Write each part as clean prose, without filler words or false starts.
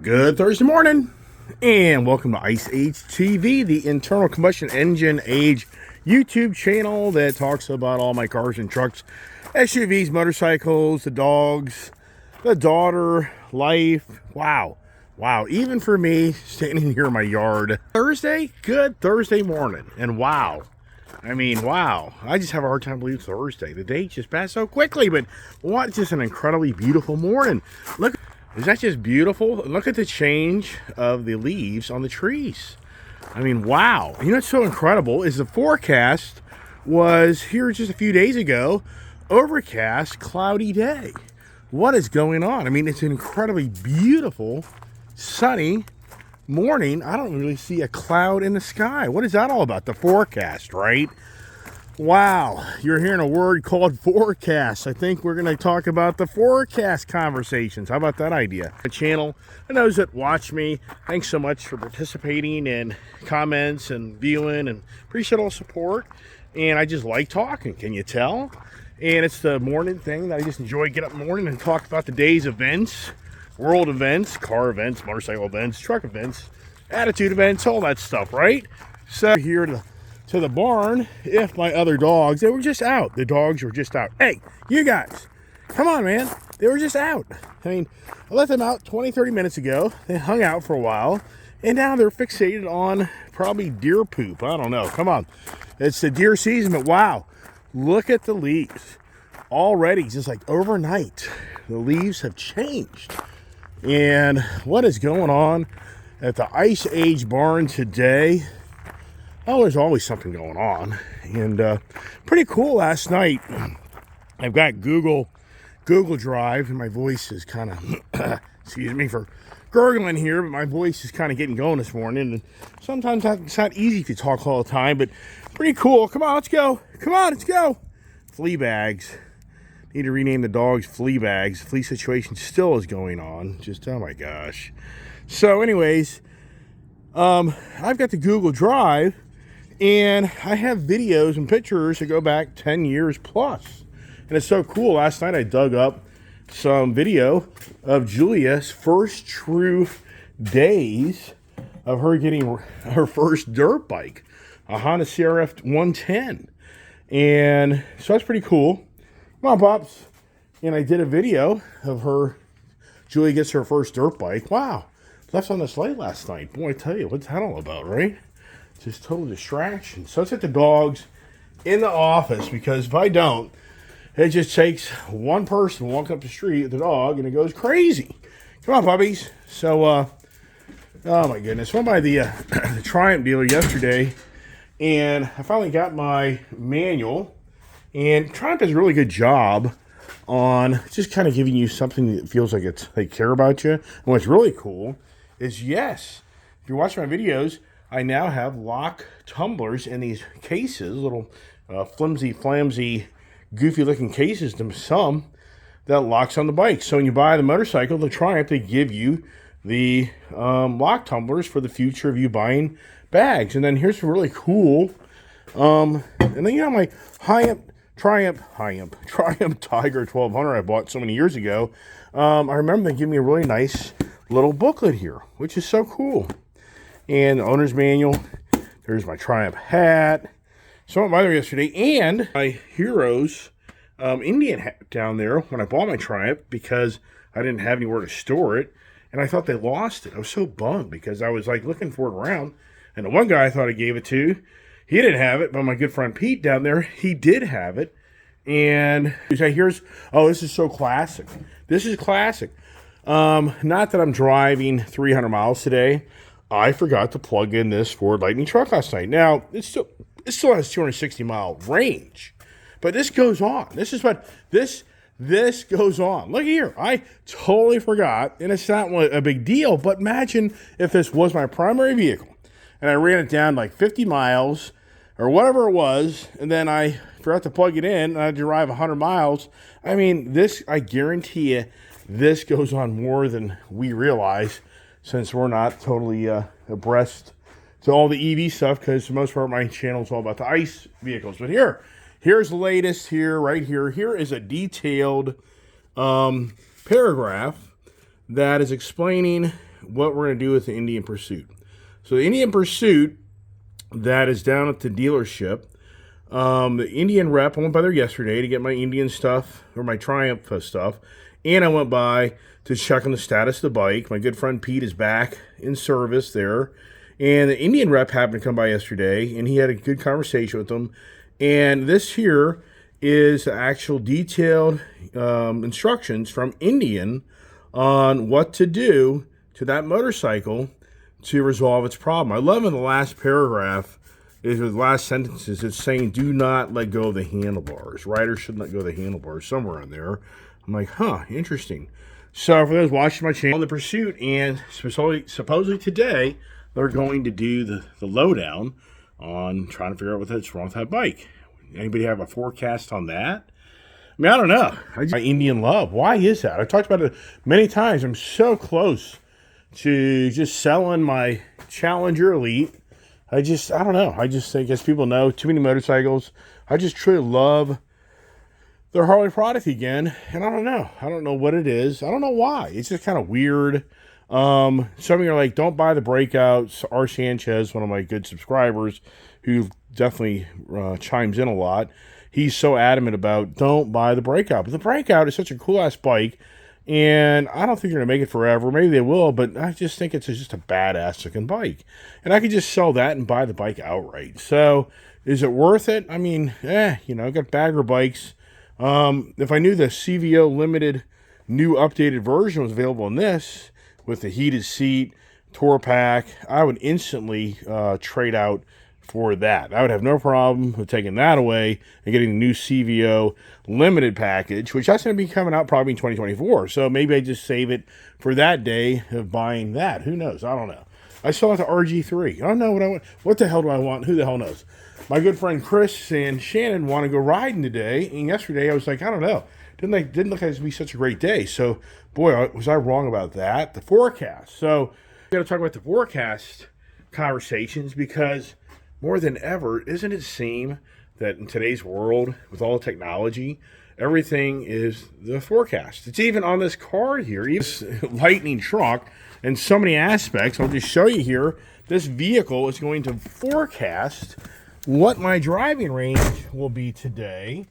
Good Thursday morning, and welcome to Ice Age TV, the internal combustion engine age YouTube channel that talks about all my cars and trucks, SUVs, motorcycles, the dogs, the daughter, life. Wow, even for me, standing here in my yard. Thursday, good Thursday morning, and wow. I just have a hard time believing it's Thursday. The day just passed so quickly, but what just an incredibly beautiful morning. Look. Is that just beautiful? Look at the change of the leaves on the trees. Wow. You know what's so incredible is the forecast was here just a few days ago, overcast, cloudy day. What is going on? It's an incredibly beautiful, sunny morning. I don't really see a cloud in the sky. What is that all about? The forecast, right? Wow, you're hearing a word called forecast. I think we're going to talk about the forecast conversations. How about that idea? The channel, and those that watch me, thanks so much for participating and comments and viewing, and appreciate all the support. And I just like talking, can you tell? And it's the morning thing that I just enjoy. Get up in the morning and talk about the day's events, world events, car events, motorcycle events, truck events, attitude events, all that stuff, right? So here to the barn, if my other dogs, they were just out. The dogs were just out. Hey, you guys, come on, man. They were just out. I let them out 20, 30 minutes ago. They hung out for a while, and now they're fixated on probably deer poop. I don't know. Come on. It's the deer season, but wow, look at the leaves. Already, just like overnight, the leaves have changed. And what is going on at the Ice Age barn today? Oh, there's always something going on. And pretty cool last night. I've got Google Drive, and my voice is kind of, excuse me for gurgling here, but my voice is kind of getting going this morning. And sometimes it's not easy to talk all the time, but pretty cool. Come on, let's go. Come on, let's go. Flea bags. Need to rename the dogs flea bags. Flea situation still is going on. Just, oh my gosh. So anyways, I've got the Google Drive, and I have videos and pictures that go back 10 years plus. And it's so cool. Last night I dug up some video of Julia's first true days of her getting her first dirt bike, a Honda CRF 110. And so that's pretty cool. Come on, Pops. And I did a video of Julia gets her first dirt bike. Wow. Left on the slate last night. Boy, I tell you, what's that all about, right? Just total distraction. So let's get the dogs in the office, because if I don't, it just takes one person walking up the street with the dog and it goes crazy. Come on, puppies. So, oh my goodness. Went by the Triumph dealer yesterday, and I finally got my manual. And Triumph does a really good job on just kind of giving you something that feels like they care about you. And what's really cool is, yes, if you're watching my videos, I now have lock tumblers in these cases, little flimsy, goofy-looking cases to some that locks on the bike. So when you buy the motorcycle, the Triumph, they give you the lock tumblers for the future of you buying bags. And then here's really cool. And then you have my Triumph Tiger 1200 I bought so many years ago. I remember they gave me a really nice little booklet here, which is so cool. And the owner's manual. There's my Triumph hat. So I went by there yesterday, and my Heroes Indian hat down there when I bought my Triumph, because I didn't have anywhere to store it, and I thought they lost it. I was so bummed, because I was like looking for it around, and the one guy I thought I gave it to, he didn't have it, but my good friend Pete down there, he did have it. And this is so classic. This is classic. Not that I'm driving 300 miles today. I forgot to plug in this Ford Lightning truck last night. Now, it still has 260-mile range, but this goes on. This goes on. Look here. I totally forgot, and it's not a big deal, but imagine if this was my primary vehicle, and I ran it down like 50 miles or whatever it was, and then I forgot to plug it in, and I had to drive 100 miles. I guarantee you, this goes on more than we realize, since we're not totally abreast to all the EV stuff, because for the most part, my channel is all about the ICE vehicles. But here's the latest right here. Here is a detailed paragraph that is explaining what we're going to do with the Indian Pursuit. So the Indian Pursuit that is down at the dealership, the Indian rep, I went by there yesterday to get my Indian stuff, or my Triumph stuff, and I went by to check on the status of the bike. My good friend Pete is back in service there, and the Indian rep happened to come by yesterday, and he had a good conversation with them. And this here is actual detailed instructions from Indian on what to do to that motorcycle to resolve its problem. I love in the last paragraph, is the last sentences, it's saying do not let go of the handlebars. Riders shouldn't let go of the handlebars, somewhere in there. I'm like, huh, interesting. So for those watching my channel, the Pursuit, and supposedly today, they're going to do the lowdown on trying to figure out what's wrong with that bike. Anybody have a forecast on that? I mean, I don't know. My Indian love. Why is that? I've talked about it many times. I'm so close to just selling my Challenger Elite. I don't know. I guess people know too many motorcycles. I just truly love their Harley product again. And I don't know. I don't know what it is. I don't know why. It's just kind of weird. Some of you are like, don't buy the Breakouts. R. Sanchez, one of my good subscribers, who definitely chimes in a lot. He's so adamant about don't buy the Breakout. But the Breakout is such a cool-ass bike, and I don't think they're going to make it forever. Maybe they will, but I just think it's just a badass-looking bike. And I could just sell that and buy the bike outright. So is it worth it? I mean, I got bagger bikes. If I knew the CVO limited new updated version was available in this, with the heated seat, tour pack, I would instantly trade out for that. I would have no problem with taking that away and getting the new CVO limited package, which that's going to be coming out probably in 2024. So maybe I just save it for that day of buying that. Who knows? I don't know. I still have the RG3. I don't know what I want. What the hell do I want? Who the hell knows? My good friend Chris and Shannon want to go riding today, and yesterday I was like, I don't know. Didn't look like it to be such a great day. So, boy, was I wrong about that. The forecast. So, we're going to talk about the forecast conversations, because more than ever, isn't it seem that in today's world, with all the technology, everything is the forecast. It's even on this card here, even this Lightning truck, in so many aspects. I'll just show you here. This vehicle is going to forecast what my driving range will be today.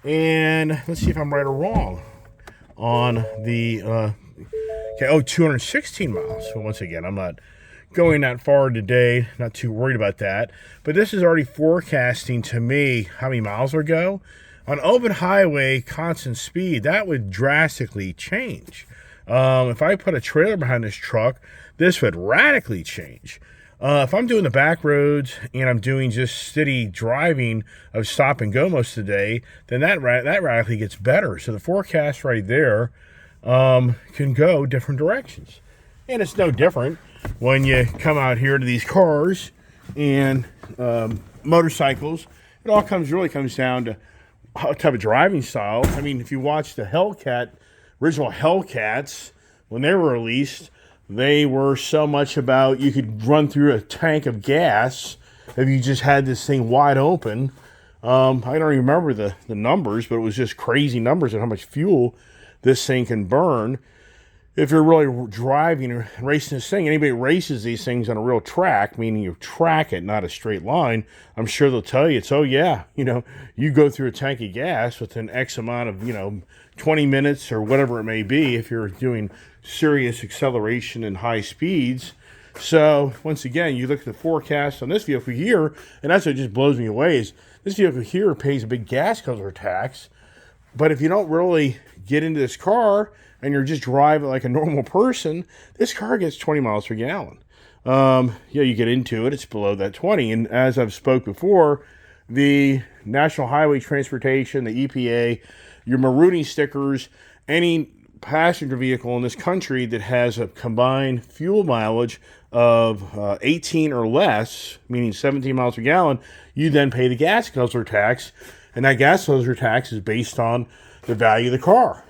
And let's see if I'm right or wrong on the, 216 miles. So once again, I'm not going that far today, not too worried about that. But this is already forecasting to me how many miles will go. On open highway, constant speed, that would drastically change. If I put a trailer behind this truck, this would radically change. If I'm doing the back roads and I'm doing just steady driving of stop and go most of the day, then that radically gets better. So the forecast right there can go different directions. And it's no different when you come out here to these cars and motorcycles. It all really comes down to what type of driving style. I mean, if you watch the Hellcat, original Hellcats, when they were released, they were so much about you could run through a tank of gas if you just had this thing wide open. I don't even remember the numbers, but it was just crazy numbers on how much fuel this thing can burn. If you're really driving or racing this thing, anybody races these things on a real track, meaning you track it, not a straight line, I'm sure they'll tell you, you go through a tank of gas within X amount of, 20 minutes or whatever it may be if you're doing serious acceleration and high speeds. So, once again, you look at the forecast on this vehicle here, and that's what just blows me away, is this vehicle here pays a big gas guzzler tax, but if you don't really get into this car and you're just driving like a normal person, this car gets 20 miles per gallon. You get into it, it's below that 20. And as I've spoke before, the National Highway Transportation, the EPA, your marooning stickers, any passenger vehicle in this country that has a combined fuel mileage of 18 or less, meaning 17 miles per gallon, you then pay the gas guzzler tax. And that gas guzzler tax is based on the value of the car.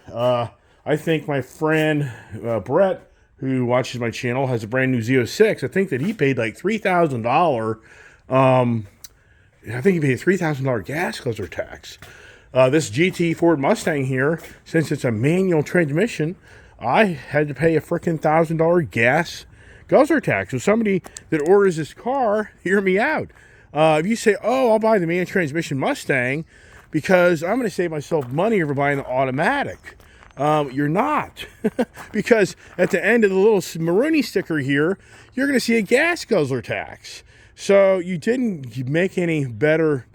I think my friend Brett, who watches my channel, has a brand new Z06. I think that he paid like $3,000. I think he paid a $3,000 gas guzzler tax. This GT Ford Mustang here, since it's a manual transmission, I had to pay a freaking $1,000 gas guzzler tax. So somebody that orders this car, hear me out. If you say, oh, I'll buy the manual transmission Mustang because I'm going to save myself money over buying the automatic. You're not. Because at the end of the little Maruni sticker here, you're going to see a gas guzzler tax. So you didn't make any better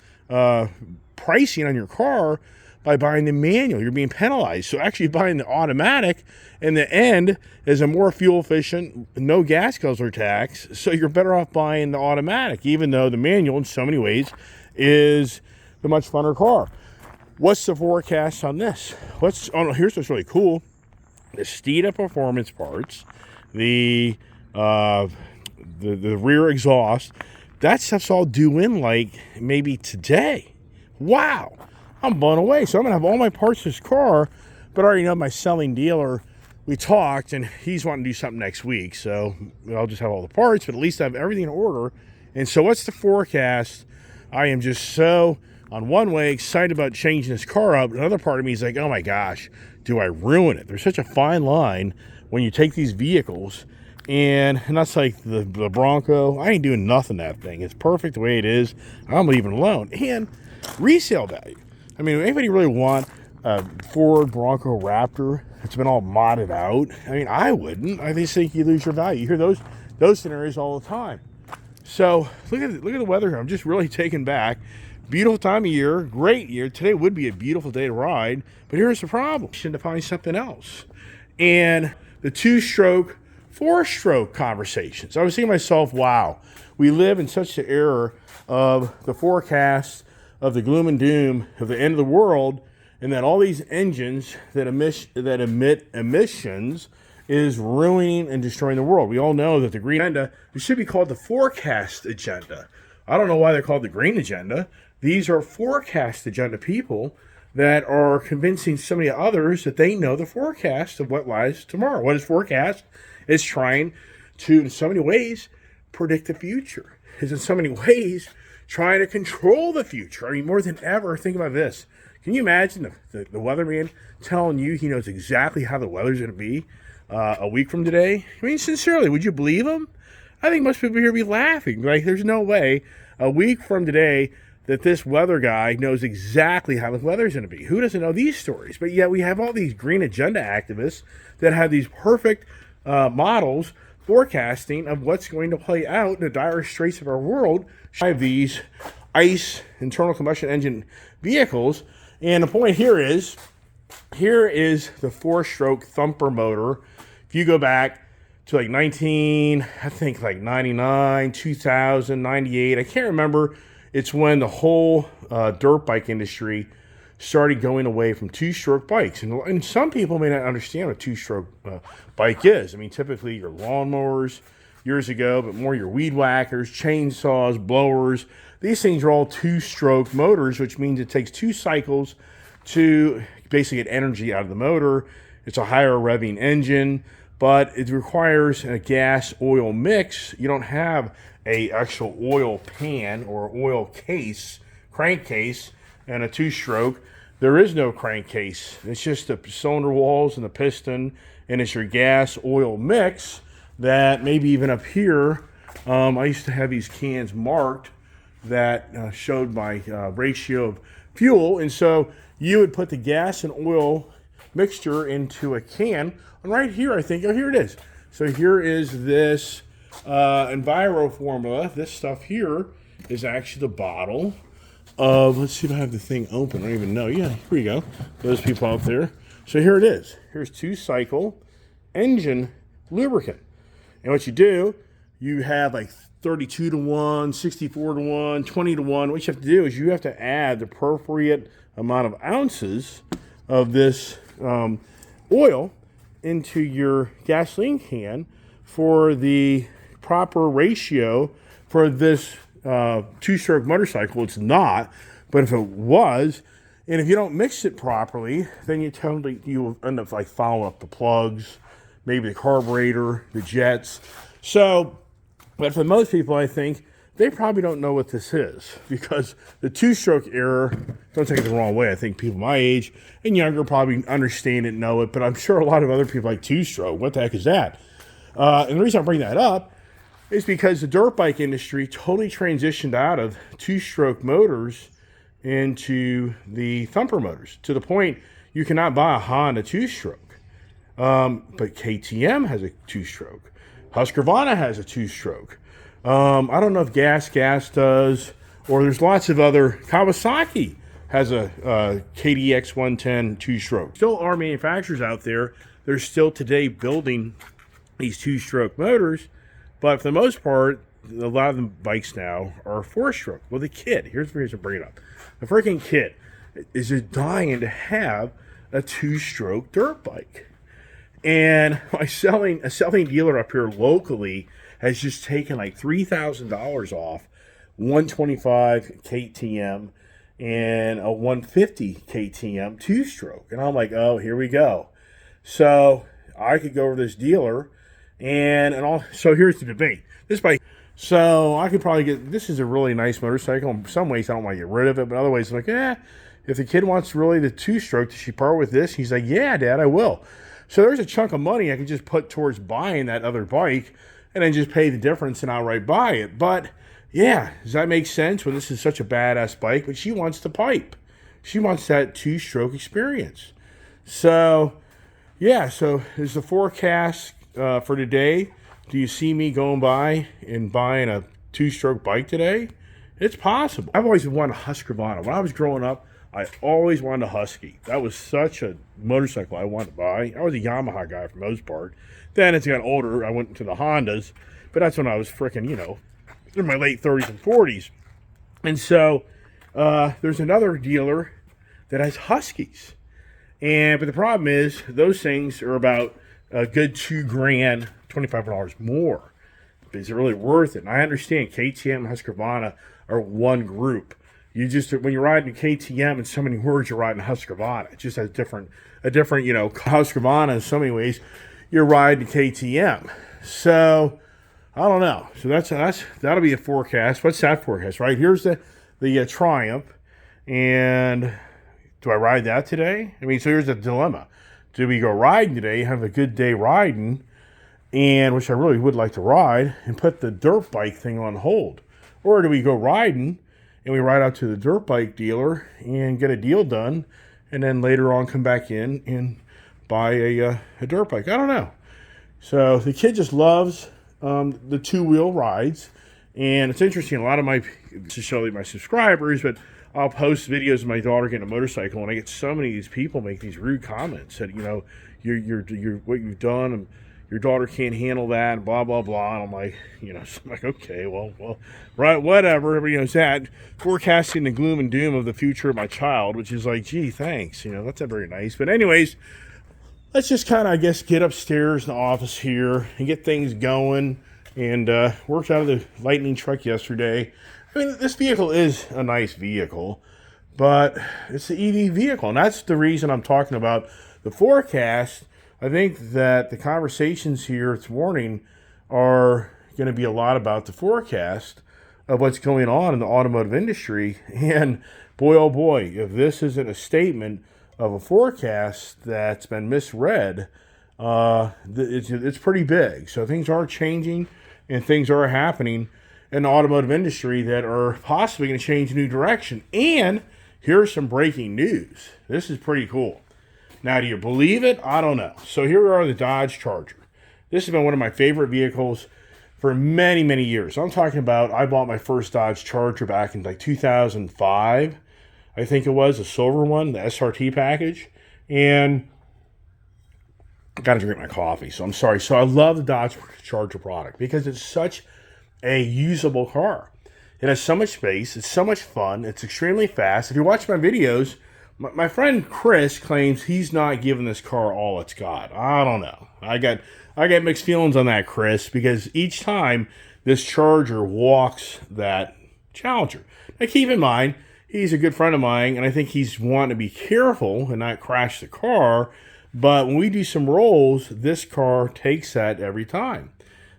pricing on your car by buying the manual. You're being penalized. So actually buying the automatic in the end is a more fuel efficient, no gas guzzler tax. So you're better off buying the automatic, even though the manual in so many ways is the much funner car. What's the forecast on this? Here's what's really cool. The Steeda performance parts, the rear exhaust, that stuff's all due in like maybe today. Wow. I'm blown away. So I'm going to have all my parts for this car, but I already know my selling dealer. We talked, and he's wanting to do something next week. So I'll just have all the parts, but at least I have everything in order. And so what's the forecast? I am just so, on one way, excited about changing this car up. Another part of me is like, oh my gosh, do I ruin it? There's such a fine line when you take these vehicles. And that's like the Bronco. I ain't doing nothing to that thing. It's perfect the way it is. I'm leaving it alone. And resale value. I mean, anybody really want a Ford Bronco Raptor that's been all modded out? I mean, I wouldn't. I just think you lose your value. You hear those scenarios all the time. So look at the weather. I'm just really taken back. Beautiful time of year, great year. Today would be a beautiful day to ride, but here's the problem: to find something else. And the 2-stroke, 4-stroke conversations. I was thinking to myself, wow, we live in such an era of the forecast of the gloom and doom of the end of the world, and that all these engines that emit emissions is ruining and destroying the world. We all know that the green agenda, it should be called the forecast agenda. I don't know why they're called the green agenda. These are forecast agenda people that are convincing so many others that they know the forecast of what lies tomorrow. What is forecast? It's trying to, in so many ways, predict the future. It's in so many ways trying to control the future. I mean, more than ever, think about this. Can you imagine the weatherman telling you he knows exactly how the weather's going to be a week from today? I mean, sincerely, would you believe him? I think most people here would be laughing. Like, there's no way a week from today that this weather guy knows exactly how the weather's going to be. Who doesn't know these stories? But yet we have all these green agenda activists that have these perfect models forecasting of what's going to play out in the dire straits of our world. I have these ICE, internal combustion engine vehicles, and the point here is the 4-stroke thumper motor. If you go back to like 99, 2000, 98, I can't remember. It's when the whole dirt bike industry started going away from 2-stroke bikes. And some people may not understand what a 2-stroke bike is. I mean, typically your lawnmowers years ago, but more your weed whackers, chainsaws, blowers. These things are all 2-stroke motors, which means it takes 2 cycles to basically get energy out of the motor. It's a higher revving engine, but it requires a gas oil mix. You don't have a actual oil pan or oil case, crankcase, and a 2-stroke. There is no crankcase. It's just the cylinder walls and the piston, and it's your gas oil mix that maybe even up here, I used to have these cans marked that showed my ratio of fuel. And so you would put the gas and oil mixture into a can. And right here, I think, oh, here it is. So here is this Enviro formula. This stuff here is actually the bottle of, let's see if I have the thing open. I don't even know. Yeah, here we go. Those people out there. So here it is. Here's 2-cycle engine lubricant. And what you do, you have like 32 to 1, 64 to 1, 20 to 1. What you have to do is you have to add the appropriate amount of ounces of this oil into your gasoline can for the proper ratio for this 2-stroke motorcycle. It's not, but if it was, and if you don't mix it properly, then you end up like fouling up the plugs, maybe the carburetor, the jets. So, but for most people, I think they probably don't know what this is, because the two-stroke era, don't take it the wrong way, I think people my age and younger probably understand it, know it, but I'm sure a lot of other people like two-stroke. What the heck is that? And the reason I bring that up is because the dirt bike industry totally transitioned out of two-stroke motors into the thumper motors, to the point you cannot buy a Honda two-stroke. But KTM has a two-stroke. Husqvarna has a two-stroke. I don't know if Gas does, or there's lots of other. Kawasaki has a KDX 110 two-stroke. Still are manufacturers out there. They're still today building these two-stroke motors, but for the most part, a lot of the bikes now are four-stroke. Well, the kid, here's the reason I'm bringing it up. The freaking kid is just dying to have a two-stroke dirt bike. And a selling dealer up here locally has just taken like $3,000 off 125 KTM and a 150 KTM two-stroke. And I'm like, oh, here we go. So I could go over to this dealer so here's the debate. This bike, so I could probably this is a really nice motorcycle. In some ways I don't want to get rid of it, but other ways I'm like, if the kid wants really the two-stroke, does she part with this? He's like, yeah, Dad, I will. So there's a chunk of money I can just put towards buying that other bike and then just pay the difference and outright buy it. But yeah, does that make sense when this is such a badass bike? But she wants the pipe. She wants that two-stroke experience. So yeah, so is the forecast for today. Do you see me going by and buying a two-stroke bike today? It's possible. I've always wanted a Husqvarna. When I was growing up, I always wanted a Husky. That was such a motorcycle I wanted to buy. I was a Yamaha guy for the most part. Then as I got older, I went into the Hondas. But that's when I was freaking, in my late 30s and 40s. And so there's another dealer that has Huskies. But the problem is those things are about a good $2,000, $2,500 more. Is it really worth it? And I understand KTM and Husqvarna are one group. When you're riding a KTM, in so many words, you're riding a Husqvarna. It just has a different, Husqvarna in so many ways, you're riding a KTM. So, I don't know. So that'll be a forecast. What's that forecast, right? Here's the Triumph. And do I ride that today? So here's the dilemma. Do we go riding today, have a good day riding, which I really would like to ride, and put the dirt bike thing on hold? Or do we go riding and we ride out to the dirt bike dealer and get a deal done, and then later on come back in and buy a dirt bike? I don't know. So the kid just loves the two-wheel rides, and it's interesting. A lot of my subscribers, but I'll post videos of my daughter getting a motorcycle, and I get so many of these people make these rude comments that you're what you've done, and your daughter can't handle that, and blah blah blah. And I'm like, okay, well, right, whatever. Everybody that forecasting the gloom and doom of the future of my child, which is like, gee, thanks. That's not very nice. But anyways, let's just kind of, I guess, get upstairs in the office here and get things going. And worked out of the Lightning truck yesterday. This vehicle is a nice vehicle, but it's an EV vehicle, and that's the reason I'm talking about the forecast. I think that the conversations here this morning are going to be a lot about the forecast of what's going on in the automotive industry. And boy, oh boy, if this isn't a statement of a forecast that's been misread, it's pretty big. So things are changing and things are happening in the automotive industry that are possibly going to change a new direction. And here's some breaking news. This is pretty cool. Now, do you believe it? I don't know. So here we are, the Dodge Charger. This has been one of my favorite vehicles for many, many years. I'm talking about, I bought my first Dodge Charger back in like 2005. I think it was a silver one, the SRT package. And I got to drink my coffee, so I'm sorry. So I love the Dodge Charger product because it's such a usable car. It has so much space. It's so much fun. It's extremely fast. If you watch my videos, my friend Chris claims he's not giving this car all it's got. I don't know. I got mixed feelings on that, Chris, because each time this Charger walks that Challenger. Now keep in mind, he's a good friend of mine, and I think he's wanting to be careful and not crash the car. But when we do some rolls, this car takes that every time.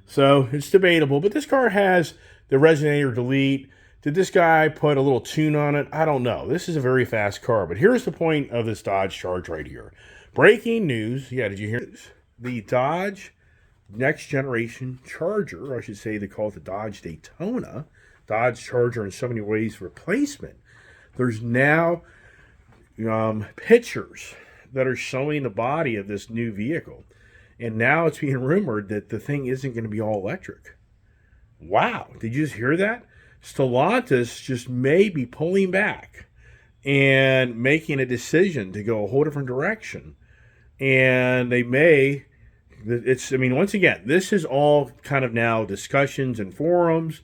So it's debatable, but this car has the resonator delete? Did this guy put a little tune on it? I don't know. This is a very fast car. But here's the point of this Dodge Charge right here. Breaking news. Yeah, did you hear this? The Dodge next generation Charger, or I should say they call it the Dodge Daytona, Dodge Charger in so many ways replacement. There's now pictures that are showing the body of this new vehicle. And now it's being rumored that the thing isn't going to be all electric. Wow. Did you just hear that? Stellantis just may be pulling back and making a decision to go a whole different direction. And they may, once again, this is all kind of now discussions and forums,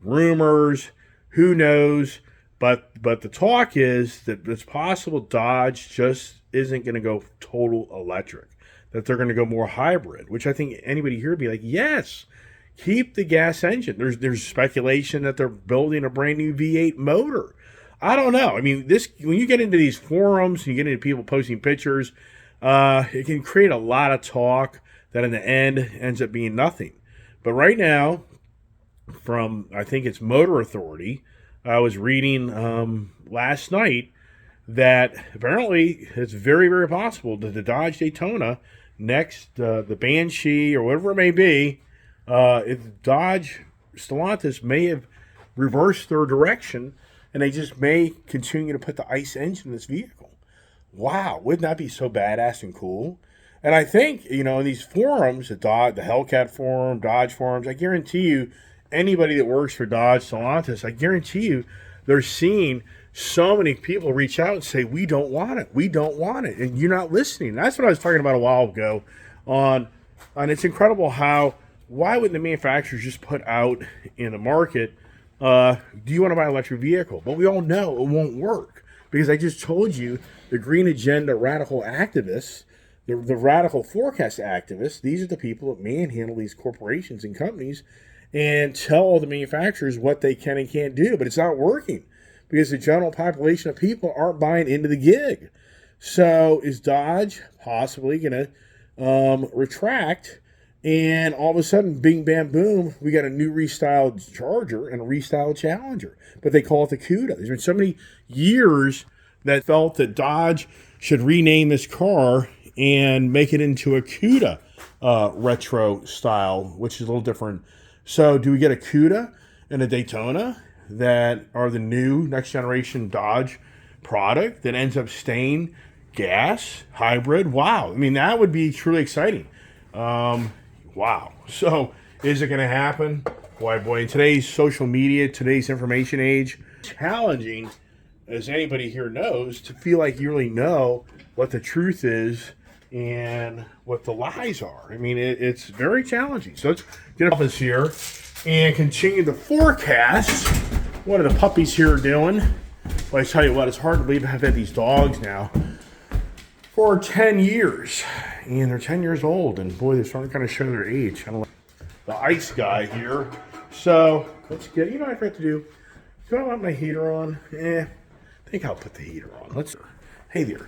rumors, who knows. But the talk is that it's possible Dodge just isn't going to go total electric, that they're going to go more hybrid, which I think anybody here would be like, yes, keep the gas engine. There's speculation that they're building a brand new V8 motor. I don't know. I mean, when you get into these forums, you get into people posting pictures, it can create a lot of talk that in the end ends up being nothing. But right now, from I think it's Motor Authority, I was reading last night that apparently it's very, very possible that the Dodge Daytona next, the Banshee or whatever it may be, if Dodge Stellantis may have reversed their direction and they just may continue to put the ICE engine in this vehicle. Wow, wouldn't that be so badass and cool? And I think, in these forums, the Hellcat forum, Dodge forums, I guarantee you, anybody that works for Dodge Stellantis, I guarantee you, they're seeing so many people reach out and say, we don't want it. We don't want it. And you're not listening. That's what I was talking about a while ago and it's incredible why wouldn't the manufacturers just put out in the market, do you want to buy an electric vehicle? But we all know it won't work because I just told you the green agenda radical activists, the radical forecast activists, these are the people that manhandle these corporations and companies and tell all the manufacturers what they can and can't do. But it's not working because the general population of people aren't buying into the gig. So is Dodge possibly going to retract? And all of a sudden, bing, bam, boom, we got a new restyled Charger and a restyled Challenger. But they call it the CUDA. There's been so many years that felt that Dodge should rename this car and make it into a CUDA retro style, which is a little different. So do we get a CUDA and a Daytona that are the new next generation Dodge product that ends up staying gas, hybrid? Wow. I mean, that would be truly exciting. Wow. So is it going to happen? Boy, in today's social media, today's information age, challenging, as anybody here knows, to feel like you really know what the truth is and what the lies are. I mean, it's very challenging. So let's get up this here and continue the forecast. What are the puppies here doing? Well, I tell you what, it's hard to believe I've had these dogs now for 10 years. And they're 10 years old. And boy, they're starting to kind of show their age. Kind of like the ice guy here. So let's get, what I forgot to do? Do I want my heater on? I think I'll put the heater on. Hey there.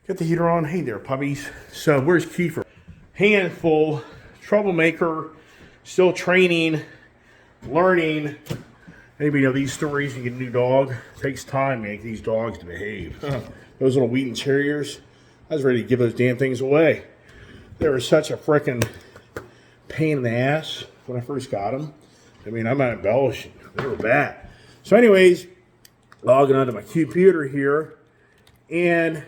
Get the heater on. Hey there, puppies. So where's Kiefer? Handful, troublemaker, still training, learning. Anybody know these stories? You get a new dog. It takes time to make these dogs to behave. Those little Wheaton Terriers, I was ready to give those damn things away. They were such a frickin' pain in the ass when I first got them. I mean, I'm not embellishing. They were bad. So anyways, logging onto my computer here. And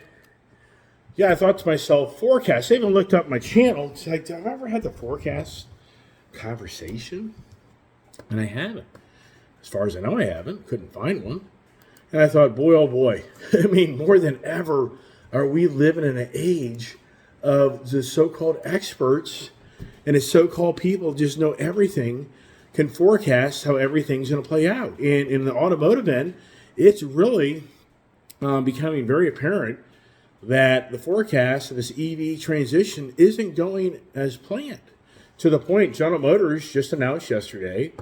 yeah, I thought to myself, forecast. I even looked up my channel. It's like, have I ever had the forecast conversation? And I haven't. As far as I know, I haven't. Couldn't find one. And I thought, boy, oh boy. I mean, more than ever, are we living in an age of the so-called experts and the so-called people just know everything, can forecast how everything's going to play out. And in the automotive end, it's really becoming very apparent that the forecast of this EV transition isn't going as planned. To the point, General Motors just announced yesterday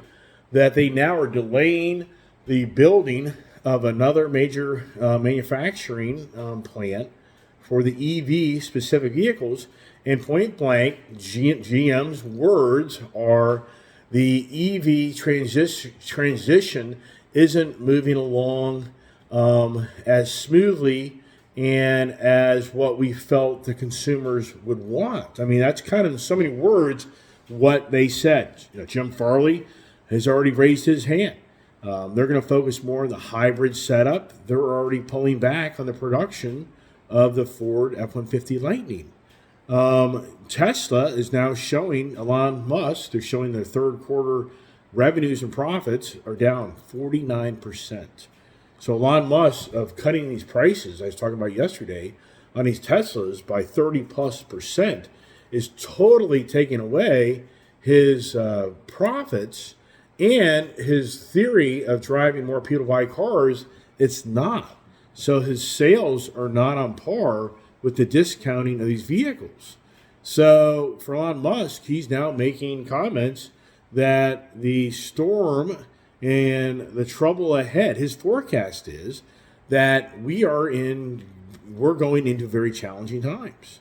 that they now are delaying the building of another major manufacturing plant for the EV specific vehicles. And point blank, GM's words are the EV transition isn't moving along as smoothly and as what we felt the consumers would want. I mean, that's kind of in so many words what they said. Jim Farley has already raised his hand. They're going to focus more on the hybrid setup. They're already pulling back on the production of the Ford F-150 Lightning. Tesla is now showing, Elon Musk, they're showing their third quarter revenues and profits are down 49%. So Elon Musk of cutting these prices, I was talking about yesterday, on these Teslas by 30+% is totally taking away his profits and his theory of driving more people to buy cars. It's not. So his sales are not on par with the discounting of these vehicles. So for Elon Musk, he's now making comments that the storm and the trouble ahead, his forecast is that we're going into very challenging times.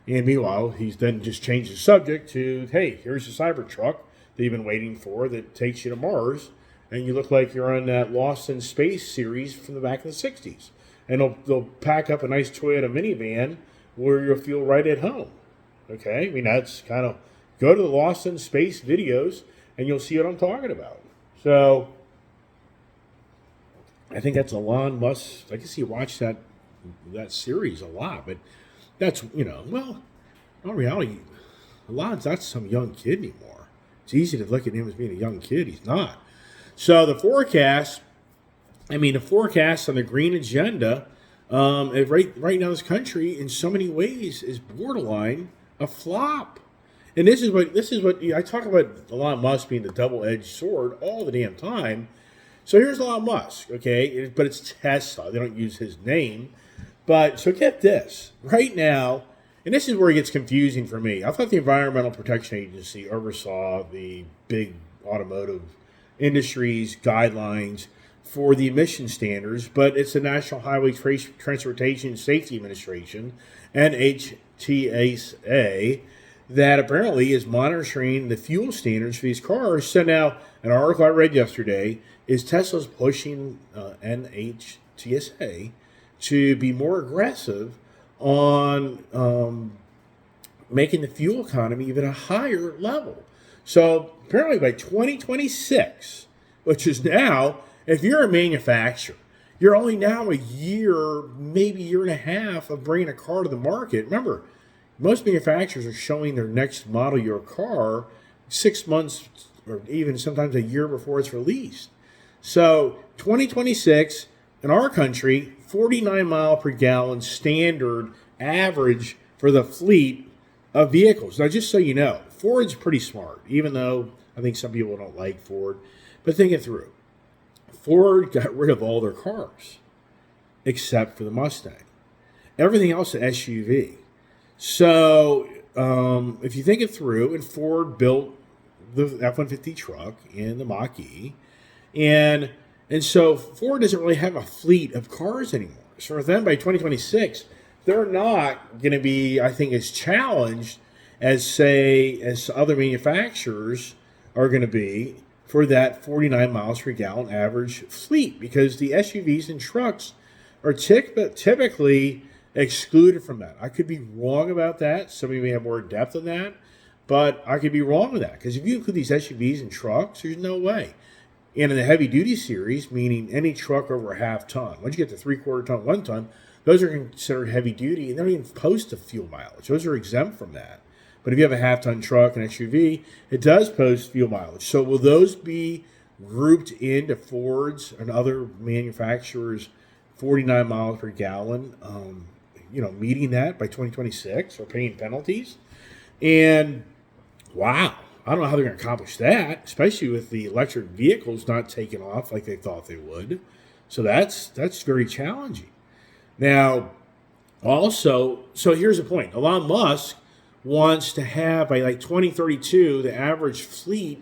And meanwhile, he's then just changed the subject to, hey, here's the Cybertruck that you've been waiting for that takes you to Mars, and you look like you're on that Lost in Space series from the back of the 60s. And they'll pack up a nice Toyota minivan where you'll feel right at home. Okay? I mean, that's kind of, go to the Lost in Space videos, and you'll see what I'm talking about. So, I think that's Elon Musk. I guess he watched that series a lot, but that's, well, in reality, Elon's not some young kid anymore. It's easy to look at him as being a young kid. He's not. So the forecast on the green agenda, right now, this country in so many ways is borderline a flop. And this is what I talk about Elon Musk being the double-edged sword all the damn time. So here's Elon Musk, okay? But it's Tesla. They don't use his name. But so get this. Right now, and this is where it gets confusing for me. I thought the Environmental Protection Agency oversaw the big automotive industry's guidelines for the emission standards, but it's the National Highway Transportation Safety Administration, NHTSA, that apparently is monitoring the fuel standards for these cars. So now, an article I read yesterday is Tesla's pushing NHTSA to be more aggressive on making the fuel economy even a higher level. So apparently by 2026, which is now, if you're a manufacturer, you're only now a year, maybe year and a half of bringing a car to the market. Remember, most manufacturers are showing their next model year car 6 months or even sometimes a year before it's released. So 2026 in our country, 49 mile per gallon standard average for the fleet of vehicles. Now, just so you know, Ford's pretty smart, even though I think some people don't like Ford. But think it through. Ford got rid of all their cars except for the Mustang. Everything else is SUV. So if you think it through, and Ford built the F-150 truck and the Mach-E, and so Ford doesn't really have a fleet of cars anymore. So then by 2026, they're not going to be, I think, as challenged as other manufacturers are going to be for that 49 miles per gallon average fleet, because the SUVs and trucks are typically excluded from that. I could be wrong about that. Somebody may have more depth on that, but I could be wrong with that, because if you include these SUVs and trucks, there's no way. And in the heavy duty series, meaning any truck over a half ton, once you get to 3/4 ton, 1 ton, those are considered heavy duty, and they don't even post a fuel mileage. Those are exempt from that. But if you have a half ton truck and SUV, it does post fuel mileage. So will those be grouped into Ford's and other manufacturers' 49 miles per gallon, meeting that by 2026 or paying penalties? And wow, I don't know how they're going to accomplish that, especially with the electric vehicles not taking off like they thought they would. So that's very challenging. Now, also, so here's the point. Elon Musk wants to have, by like 2032, the average fleet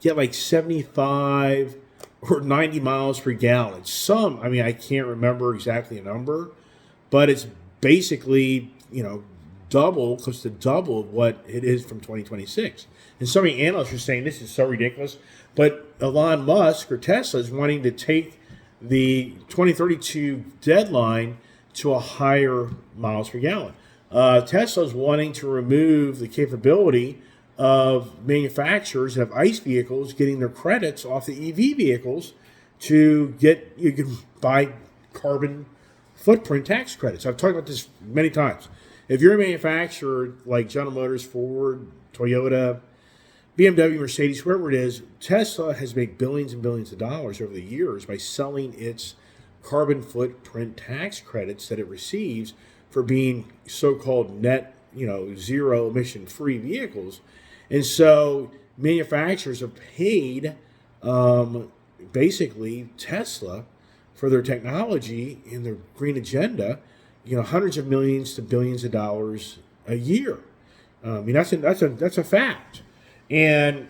get like 75 or 90 miles per gallon. I can't remember exactly a number, but it's basically, double, close to double what it is from 2026. And so many analysts are saying this is so ridiculous. But Elon Musk or Tesla is wanting to take the 2032 deadline to a higher miles per gallon. Tesla is wanting to remove the capability of manufacturers of ICE vehicles getting their credits off the EV vehicles to get, you can buy carbon footprint tax credits. I've talked about this many times. If you're a manufacturer like General Motors, Ford, Toyota, BMW, Mercedes, whoever it is, Tesla has made billions and billions of dollars over the years by selling its carbon footprint tax credits that it receives for being so-called net, zero emission free vehicles. And so manufacturers have paid basically Tesla for their technology and their green agenda, hundreds of millions to billions of dollars a year. That's a fact. And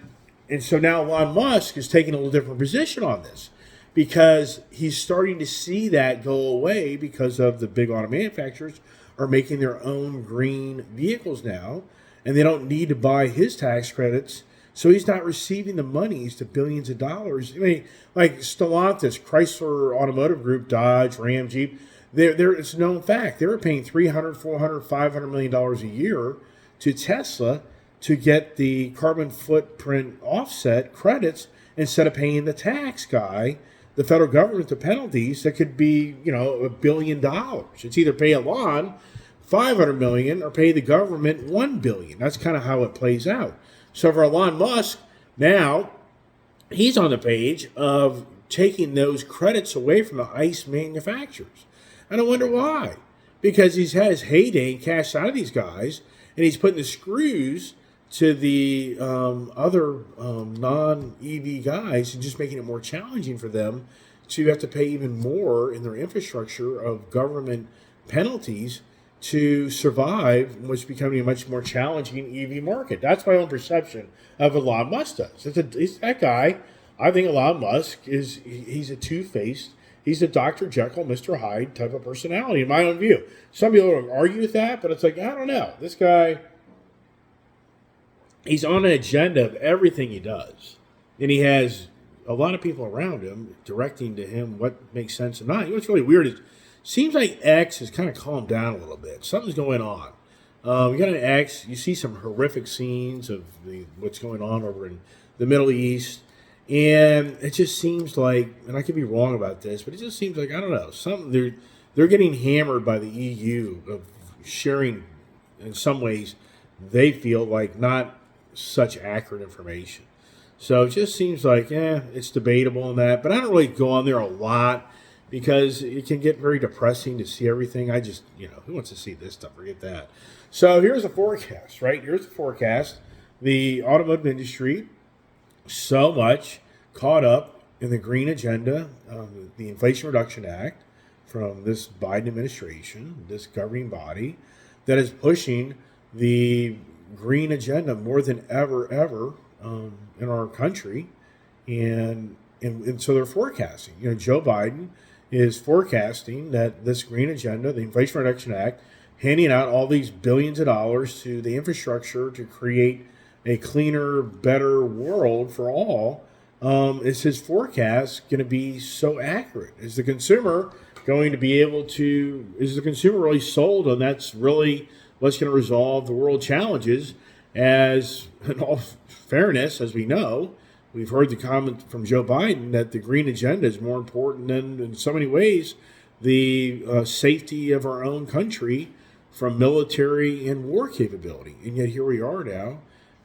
so now Elon Musk is taking a little different position on this because he's starting to see that go away because of the big auto manufacturers are making their own green vehicles now, and they don't need to buy his tax credits. So he's not receiving the monies to billions of dollars. I mean, like Stellantis, Chrysler Automotive Group, Dodge, Ram, Jeep, it's a known fact. They were paying $300, $400, $500 million a year to Tesla to get the carbon footprint offset credits instead of paying the tax guy, the federal government, the penalties that could be, $1 billion. It's either pay Elon $500 million or pay the government $1 billion. That's kind of how it plays out. So for Elon Musk, now he's on the page of taking those credits away from the ICE manufacturers. And I wonder why. Because he's had his heyday and cashed out of these guys, and he's putting the screws to the other non-EV guys and just making it more challenging for them to have to pay even more in their infrastructure of government penalties to survive what's becoming a much more challenging EV market. That's my own perception of Elon Musk does. It's that guy. I think Elon Musk he's a two-faced, he's a Dr. Jekyll, Mr. Hyde type of personality in my own view. Some people will argue with that, but it's like, I don't know. This guy, he's on an agenda of everything he does. And he has a lot of people around him directing to him what makes sense and not. What's really weird is seems like X has kind of calmed down a little bit. Something's going on. You got an X. You see some horrific scenes of what's going on over in the Middle East. And it just seems like, and I could be wrong about this, but it just seems like, I don't know, they're getting hammered by the EU of sharing, in some ways, they feel like not such accurate information. So it just seems like, it's debatable and that, but I don't really go on there a lot because it can get very depressing to see everything. I just, who wants to see this stuff? Forget that. So here's the forecast, right? Here's the forecast. The automotive industry, so much caught up in the green agenda, the Inflation Reduction Act from this Biden administration, this governing body, that is pushing the green agenda more than ever in our country. And so they're forecasting. Joe Biden is forecasting that this green agenda, the Inflation Reduction Act, handing out all these billions of dollars to the infrastructure to create a cleaner, better world for all. Is his forecast going to be so accurate? Is the consumer going to be able to, is the consumer really sold on that's really what's going to resolve the world challenges? As in all fairness, as we know, we've heard the comment from Joe Biden that the green agenda is more important than, in so many ways, the safety of our own country from military and war capability. And yet here we are now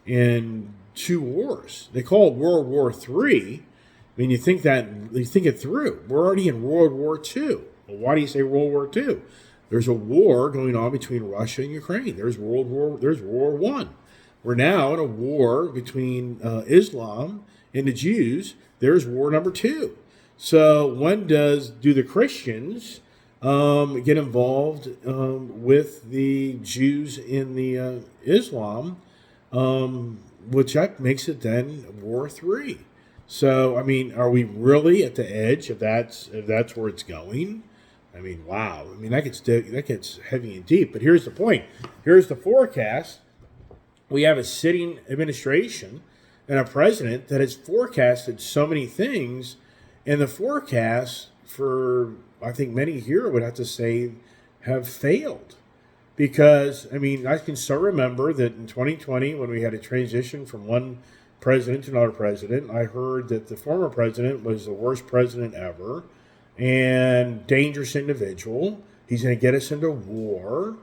in two wars. They call it World War III. I mean, you think it through. We're already in World War II. Well, why do you say World War II? There's a war going on between Russia and Ukraine. There's World War I. We're now in a war between Islam and the Jews. There's war number 2. So when do the Christians get involved with the Jews in the Islam, which makes it then War 3. So, I mean, are we really at the edge if that's where it's going? I mean, wow. I mean, that gets heavy and deep. But here's the point. Here's the forecast. We have a sitting administration and a president that has forecasted so many things, and the forecasts for, I think many here would have to say, have failed. Because, I mean, I can still remember that in 2020, when we had a transition from one president to another president, I heard that the former president was the worst president ever and dangerous individual. He's going to get us into war.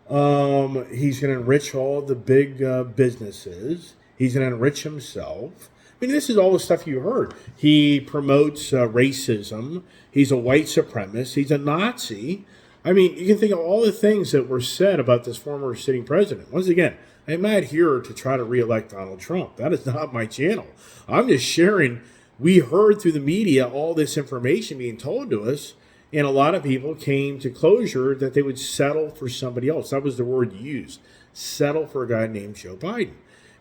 He's going to enrich all the big businesses. He's going to enrich himself. I mean, this is all the stuff you heard. He promotes racism. He's a white supremacist. He's a Nazi. I mean, you can think of all the things that were said about this former sitting president. Once again, I'm not here to try to reelect Donald Trump. That is not my channel. I'm just sharing. We heard through the media all this information being told to us, and a lot of people came to closure that they would settle for somebody else. That was the word used. Settle for a guy named Joe Biden.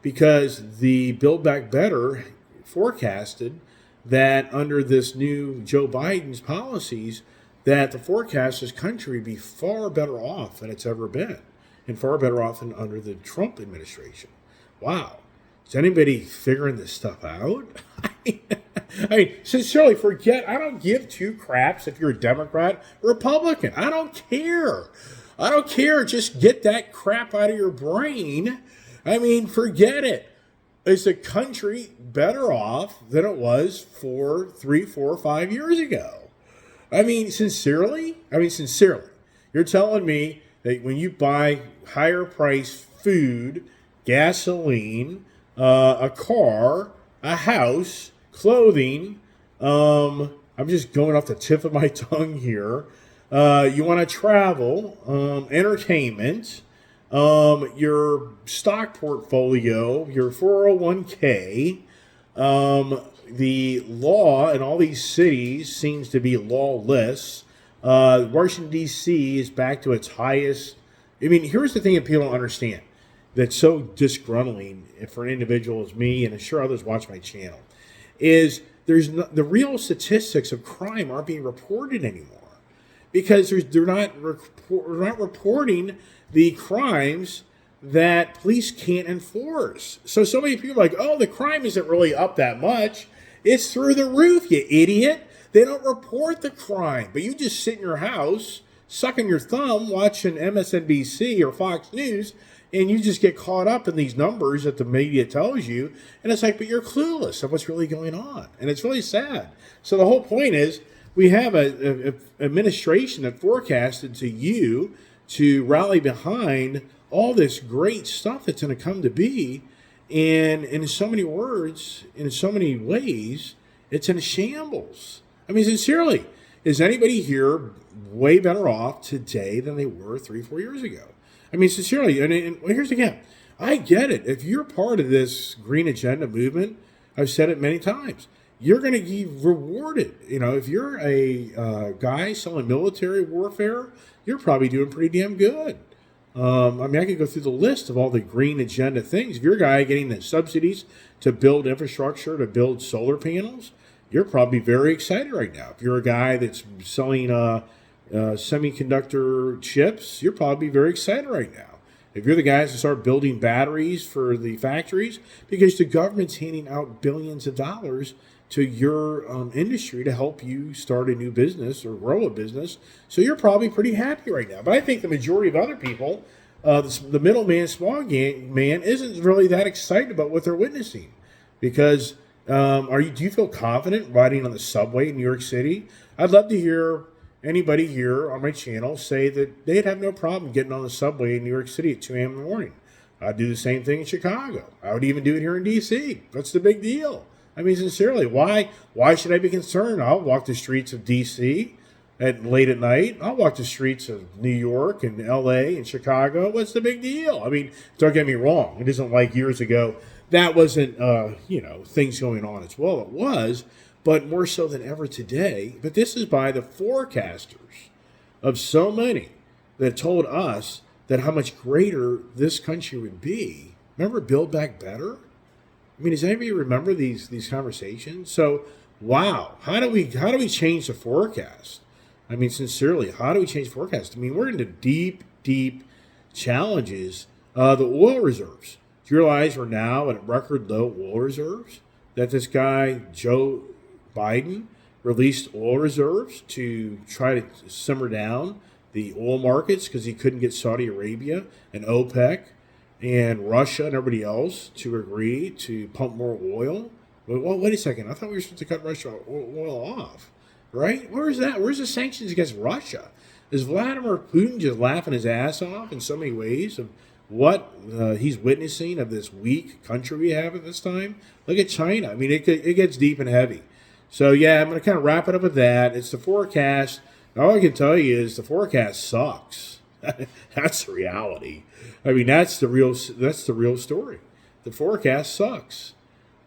Because the Build Back Better forecasted that under this new Joe Biden's policies, that the forecast this country would be far better off than it's ever been, and far better off than under the Trump administration. Wow. Is anybody figuring this stuff out? I mean, sincerely, I don't give two craps if you're a Democrat or Republican. I don't care. I don't care. Just get that crap out of your brain. I mean, forget it. Is the country better off than it was 3, 4, 5 years ago? I mean, sincerely, you're telling me that when you buy higher priced food, gasoline, a car, a house, clothing, I'm just going off the tip of my tongue here. You want to travel, entertainment, your stock portfolio, your 401k, the law in all these cities seems to be lawless. Washington, D.C. is back to its highest. I mean, here's the thing that people don't understand that's so disgruntling for an individual as me, and I'm sure others watch my channel, is the real statistics of crime aren't being reported anymore because they're not reporting the crimes that police can't enforce. So many people are like, oh, the crime isn't really up that much. It's through the roof, you idiot. They don't report the crime, but you just sit in your house, sucking your thumb, watching MSNBC or Fox News, and you just get caught up in these numbers that the media tells you, and it's like, but you're clueless of what's really going on, and it's really sad. So the whole point is, we have a administration that forecasted to you to rally behind all this great stuff that's going to come to be, and in so many words, in so many ways, it's in shambles. I mean, sincerely, is anybody here way better off today than they were 3, 4 years ago? I mean, sincerely, and here's again, I get it. If you're part of this green agenda movement, I've said it many times, you're going to be rewarded. You know, if you're a guy selling military warfare, you're probably doing pretty damn good. I mean, I could go through the list of all the green agenda things. If you're a guy getting the subsidies to build infrastructure, to build solar panels, you're probably very excited right now. If you're a guy that's selling semiconductor chips, you're probably very excited right now. If you're the guys that start building batteries for the factories, because the government's handing out billions of dollars to your industry to help you start a new business or grow a business. So you're probably pretty happy right now. But I think the majority of other people, the middleman, small man, isn't really that excited about what they're witnessing. Because do you feel confident riding on the subway in New York City? I'd love to hear anybody here on my channel say that they'd have no problem getting on the subway in New York City at 2 a.m. in the morning. I'd do the same thing in Chicago. I would even do it here in D.C. What's the big deal? I mean, sincerely, why should I be concerned? I'll walk the streets of D.C. late at night. I'll walk the streets of New York and L.A. and Chicago. What's the big deal? I mean, don't get me wrong. It isn't like years ago. That wasn't, things going on as well. It was, but more so than ever today. But this is by the forecasters of so many that told us that how much greater this country would be. Remember Build Back Better? I mean, does anybody remember these conversations? So, wow, how do we change the forecast? I mean, sincerely, how do we change forecast? I mean, we're into deep, deep challenges. The oil reserves. Do you realize we're now at record low oil reserves? That this guy, Joe Biden, released oil reserves to try to simmer down the oil markets because he couldn't get Saudi Arabia and OPEC and Russia and everybody else to agree to pump more oil. Well, wait a second. I thought we were supposed to cut Russia oil off, right? Where is that? Where's the sanctions against Russia? Is Vladimir Putin just laughing his ass off in so many ways of what he's witnessing of this weak country we have at this time? Look at China. I mean, it gets deep and heavy. So, yeah, I'm going to kind of wrap it up with that. It's the forecast. All I can tell you is the forecast sucks. That's the reality. I mean, that's the real story. The forecast sucks.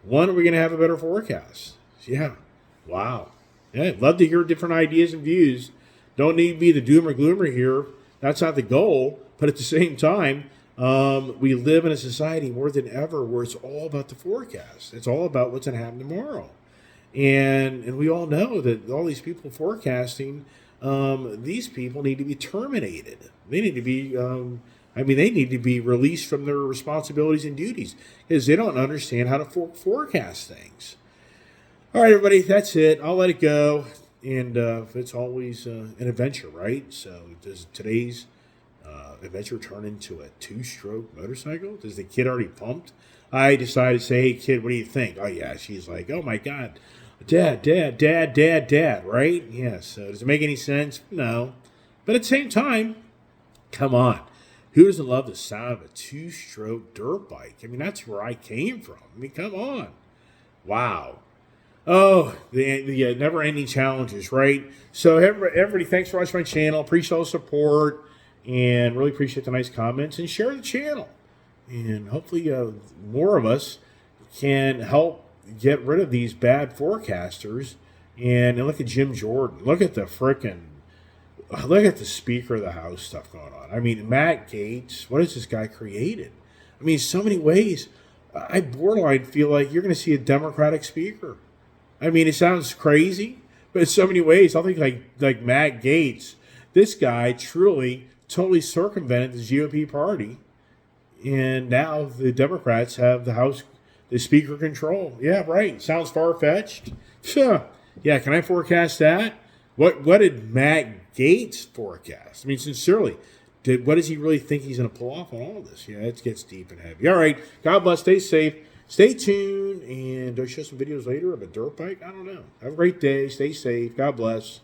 When are we going to have a better forecast? Yeah. Wow. Yeah, I'd love to hear different ideas and views. Don't need to be the doomer gloomer here. That's not the goal. But at the same time, we live in a society more than ever where it's all about the forecast. It's all about what's going to happen tomorrow. And we all know that all these people forecasting, these people need to be terminated. They need to be, they need to be released from their responsibilities and duties because they don't understand how to forecast things. All right, everybody, that's it. I'll let it go. And it's always an adventure, right? So does today's adventure turn into a two-stroke motorcycle? Does the kid already pumped? I decided to say, hey, kid, what do you think? Oh, yeah. She's like, oh, my God. Dad, right? Yeah, so does it make any sense? No. But at the same time, come on. Who doesn't love the sound of a two-stroke dirt bike? I mean, that's where I came from. I mean, come on. Wow. Oh, the never-ending challenges, right? So, everybody, thanks for watching my channel. Appreciate all the support and really appreciate the nice comments. And share the channel. And hopefully more of us can help get rid of these bad forecasters. And look at Jim Jordan. Look at the Speaker of the House stuff going on. I mean, Matt Gaetz, what has this guy created? I mean, so many ways, I borderline feel like you're going to see a Democratic speaker. I mean, it sounds crazy, but in so many ways, I think like Matt Gaetz, this guy truly, totally circumvented the GOP party. And now the Democrats have the House, the Speaker control. Yeah, right. Sounds far-fetched. Sure. Yeah, can I forecast that? What did Matt Gaetz forecast? I mean, sincerely, what does he really think he's going to pull off on all of this? Yeah, it gets deep and heavy. All right. God bless. Stay safe. Stay tuned. And I'll show some videos later of a dirt bike. I don't know. Have a great day. Stay safe. God bless.